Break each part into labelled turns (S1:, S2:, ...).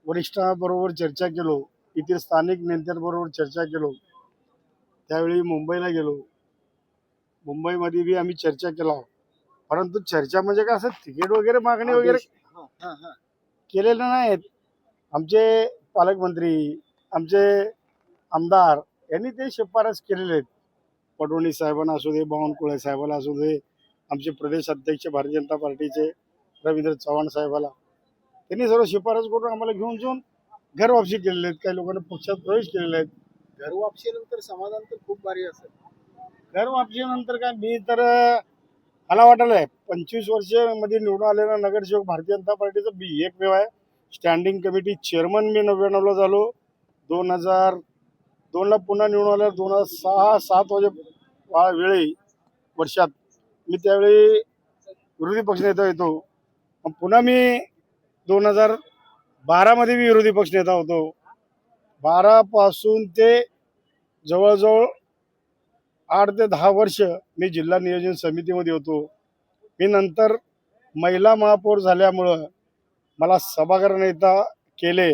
S1: वरिष्ठांबरोबर चर्चा केलो, इथे स्थानिक नेत्यांबरोबर चर्चा केलो, त्यावेळी मुंबईला गेलो. मुंबईमध्ये बी आम्ही चर्चा केला, परंतु चर्चा म्हणजे काय असं तिकीट वगैरे मागणी वगैरे केलेलं नाहीत. आमचे पालकमंत्री, आमचे आमदार यांनी ते शिफारस केलेले आहेत. फडणवीस साहेबांना असू दे, बावनकुळे साहेबांना असू दे, आमचे प्रदेश अध्यक्ष भारतीय जनता पार्टीचे रवींद्र चव्हाण साहेबाला, त्यांनी सर्व शिफारस करून आम्हाला घेऊन जाऊन घर वापसी केलेले आहेत. काही लोकांनी पक्षात प्रवेश केलेले आहेत.
S2: घर वापसीनंतर समाधान तर खूप भारी असेल.
S1: घर वापसीनंतर काय, मी तर मला वाटलंय 25 वर्ष मध्ये निवडून आलेला नगरसेवक भारतीय जनता पार्टीचा बी एकमेव आहे. स्टँडिंग कमिटी चेअरमन मी 99ला झालो. 2002ला पुन्हा निवडून आल्यावर 2006-07 वेळी वर्षात मी त्यावेळी विरोधी पक्षनेता येतो. पुन्हा मी 2012 मध्ये मी विरोधी पक्षनेता होतो. 12 पासून ते जवळजवळ 8 ते 10 वर्ष मी जिल्हा नियोजन समितीमध्ये होतो. मी नंतर महिला महापौर झाल्यामुळं मला सभागृह नेता केले,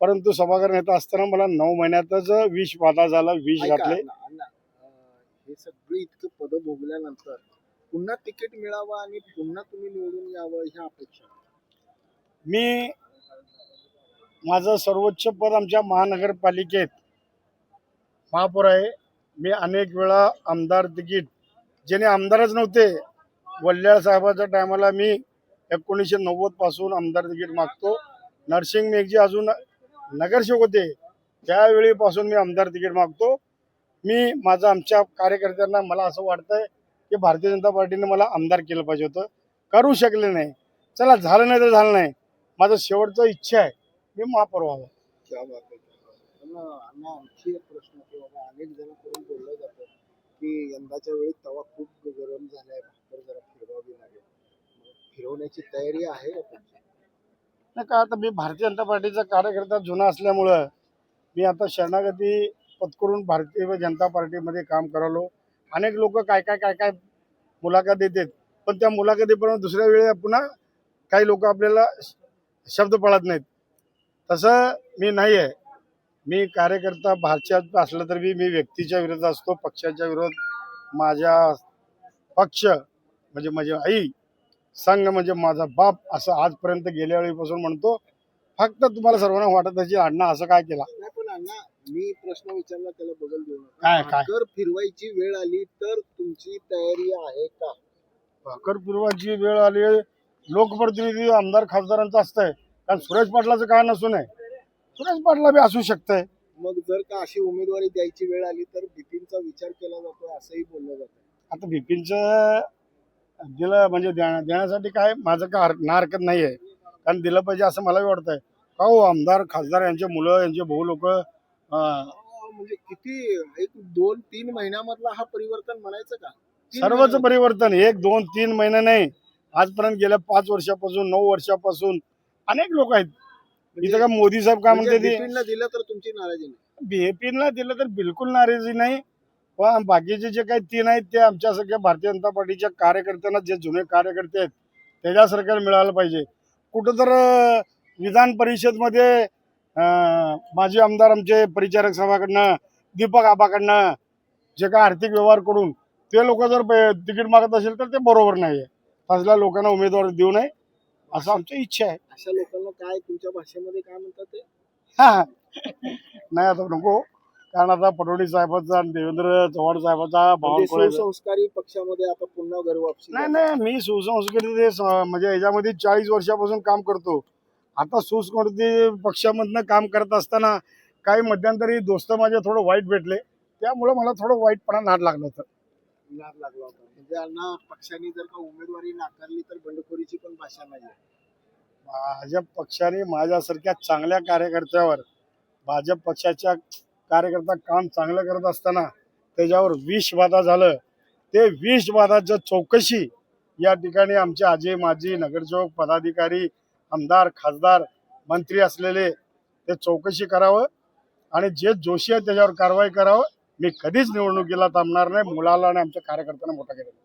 S1: परंतु सभागृह नेता असताना मला 9 महिन्यातच विष बाधा झाला, विष घातले.
S2: हे सगळी इतकं पद भोगल्यानंतर पुन्हा तिकीट मिळावं आणि पुन्हा तुम्ही निवडून यावं ह्या अपेक्षा.
S1: मी माझं सर्वोच्च पद आमच्या महानगरपालिकेत महापौर आहे. मी अनेक वेळा आमदार तिकीट, ज्याने आमदारच नव्हते, वल्ल्याळ साहेबाच्या टायमाला मी 1990 पासून आमदार तिकीट मागतो. नरसिंग मेघजी अजून नगरसेवक होते त्यावेळीपासून मी आमदार तिकीट मागतो. मी माझं आमच्या कार्यकर्त्यांना, मला असं वाटतंय की भारतीय जनता पार्टीने मला आमदार केलं पाहिजे होतं, करू शकले नाही. चला, झालं नाही तर झालं नाही. माझं शेवटचं इच्छा आहे मी महापौर व्हावं.
S2: क्या बात आहे. आणखी एक प्रश्न की बाबा, अनेक जणांकडून बोललं जातं की यंदाच्या वेळी तवा खूप गरम झालाय, भाकर जरा फिरवावी लागेल. फिरवण्याची तयारी आहे
S1: नाही का, आता मी भारतीय जनता पार्टीचा कार्यकर्ता जुना असल्यामुळं मी आता शरणागती पत्करून भारतीय जनता पार्टीमध्ये काम करालो. अनेक लोक काय काय मुलाखत देतात, पण त्या मुलाखतीपर्यंत दुसऱ्या वेळी पुन्हा काही लोक आपल्याला शब्द पडत नाहीत. तसं मी नाही आहे. मी कार्यकर्ता भाजप असलं तरी मी व्यक्तीच्या विरोधात असतो, पक्षाच्या विरोध. माझ्या पक्ष म्हणजे माझी आई, संघ म्हणजे माझा बाप, असं आजपर्यंत गेल्या वेळीपासून म्हणतो. फक्त तुम्हाला सर्वांना वाटत असेल अण्णा असं काय केला.
S2: नाही, पण अण्णा मी प्रश्न विचारला त्याला बदल देऊ नका.
S1: काय
S2: भाकर फिरवायची वेळ आली तर तुमची तयारी आहे का?
S1: भाकर फिरवायची वेळ आली, लोकप्रतिनिधी आमदार खासदारांचं असतंय, कारण सुरेश पाटलाचं काय नसून आहे, सुरेश पाटला बी असू शकतंय.
S2: मग जर का अशी उमेदवारी द्यायची वेळ आली तर बिपिनचा विचार केला जातो असंही बोललं जातं.
S1: आता बिपिनचं दिलं म्हणजे देण्यासाठी काय माझं काय हरकत नाही आहे, कारण दिलं पाहिजे असं मलाही वाटतंय. का हो, आमदार खासदार यांचे मुलं, यांचे भाऊ लोक,
S2: म्हणजे किती 1-2-3 महिन्यामधला हा परिवर्तन म्हणायचं का?
S1: सर्वच परिवर्तन 1-2-3 महिने नाही, आजपर्यंत गेल्या 5 वर्षापासून 9 वर्षापासून अनेक लोक आहेत. इथं का मोदी साहेब काय म्हणते,
S2: बिपिनला दिलं तर तुमची नाराजी नाही?
S1: बिपिनला दिलं तर बिलकुल नाराजी नाही. पण बाकीचे जे काही 3 आहेत ते आमच्या सगळ्या भारतीय जनता पार्टीच्या कार्यकर्त्यांना, जे जुने कार्यकर्ते आहेत त्याच्यासारख्याला मिळालं पाहिजे. कुठं तर विधान परिषदमध्ये माजी आमदार आमचे परिचारक सभाकडनं, दीपक आबाकडनं जे काय आर्थिक व्यवहार करून ते लोक जर तिकीट मागत असेल तर ते बरोबर नाही आहे. असल्या लोकांना उमेदवार देऊ नये असं आमची इच्छा आहे.
S2: अशा लोकांना काय तुमच्या भाषेमध्ये काय म्हणतात ते?
S1: नाही, आता नको, कारण आता फडणवीस साहेबांचा, देवेंद्र चव्हाण साहेबांचा, बावनकुळे
S2: संस्कारी पक्षामध्ये आता पुन्हा घर वापसी.
S1: नाही, मी सुसंस्कृत म्हणजे याच्यामध्ये 40 वर्षापासून काम करतो. आता सुसंस्कृत पक्षामधनं काम करत असताना काही मध्यंतरी दोस्त माझे थोडं वाईट भेटले, त्यामुळे मला थोडं वाईटपणा नाद लागला होता.
S2: म्हणजे अण्णा, पक्षाने जर का उमेदवारी नाकारली तर बंडखोरीची पण भाषा नाही.
S1: भाजप पक्षाने माझ्यासारख्या चांगल्या कार्यकर्त्यावर, भाजप पक्षाच्या कार्यकर्ता काम चांगलं करत असताना त्याच्यावर विषबाधा झालं, ते विषबाधाचं चौकशी या ठिकाणी आमचे आजी माजी नगरसेवक, पदाधिकारी, आमदार, खासदार, मंत्री असलेले ते चौकशी करावं आणि जे दोषी आहे त्याच्यावर कारवाई करावं. मी कधीच निवडणुकीला थांबणार नाही. मुलाला आणि आमच्या कार्यकर्त्यांना मोठा केलेला.